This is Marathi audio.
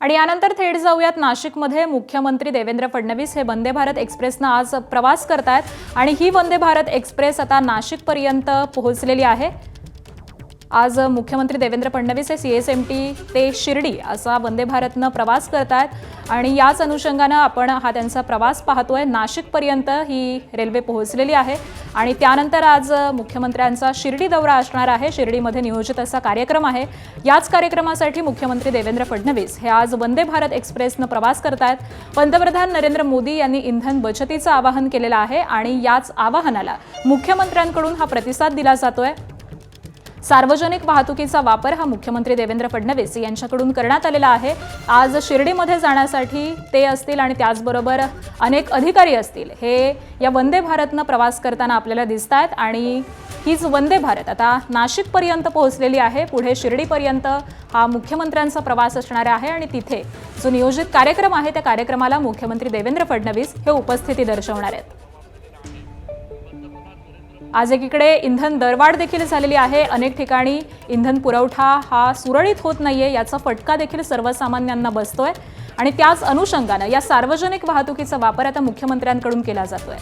आणि यानंतर थेट जाऊयात नाशिकमध्ये मुख्यमंत्री देवेंद्र फडणवीस हे वंदे भारत एक्सप्रेसनं आज प्रवास करतायत आणि ही वंदे भारत एक्सप्रेस आता नाशिकपर्यंत पोहोचलेली आहे। आज मुख्यमंत्री देवेंद्र फडणवीस हे सीएसएमटी ते शिर्डी असा वंदे भारतनं प्रवास करतायत आणि याच अनुषंगानं आपण हा त्यांचा प्रवास पाहतोय। नाशिकपर्यंत ही रेल्वे पोहोचलेली आहे आणि त्यानंतर आज मुख्यमंत्र्यांचा शिर्डी दौरा असणार आहे। शिर्डीमध्ये नियोजित असा कार्यक्रम आहे। याच कार्यक्रमासाठी मुख्यमंत्री देवेंद्र फडणवीस हे आज वंदे भारत एक्सप्रेसनं प्रवास करतायत। पंतप्रधान नरेंद्र मोदी यांनी इंधन बचतीचं आवाहन केलेलं आहे आणि याच आवाहनाला मुख्यमंत्र्यांकडून हा प्रतिसाद दिला जातोय। सार्वजनिक वाहतुकीचा वापर हा मुख्यमंत्री देवेंद्र फडणवीस यांच्याकडून करण्यात आलेला आहे। आज शिर्डीमध्ये जाण्यासाठी ते असतील आणि त्याचबरोबर अनेक अधिकारी असतील हे या वंदे भारतनं प्रवास करताना आपल्याला दिसतायत आणि हीच वंदे भारत आता नाशिकपर्यंत पोहोचलेली आहे। पुढे शिर्डीपर्यंत हा मुख्यमंत्र्यांचा प्रवास असणार आहे आणि तिथे जो नियोजित कार्यक्रम आहे त्या कार्यक्रमाला मुख्यमंत्री देवेंद्र फडणवीस हे उपस्थिती दर्शवणार आहेत। आज एकीकडे इंधन दरवाढ देखील झालेली आहे। अनेक ठिकाणी इंधन पुरवठा हा सुरळीत होत नाहीये, याचा फटका देखील सर्वसामान्यांना बसतोय आणि त्याच अनुषंगाने या सार्वजनिक वाहतुकीचा वापर आता मुख्यमंत्र्यांकडून केला जातोय।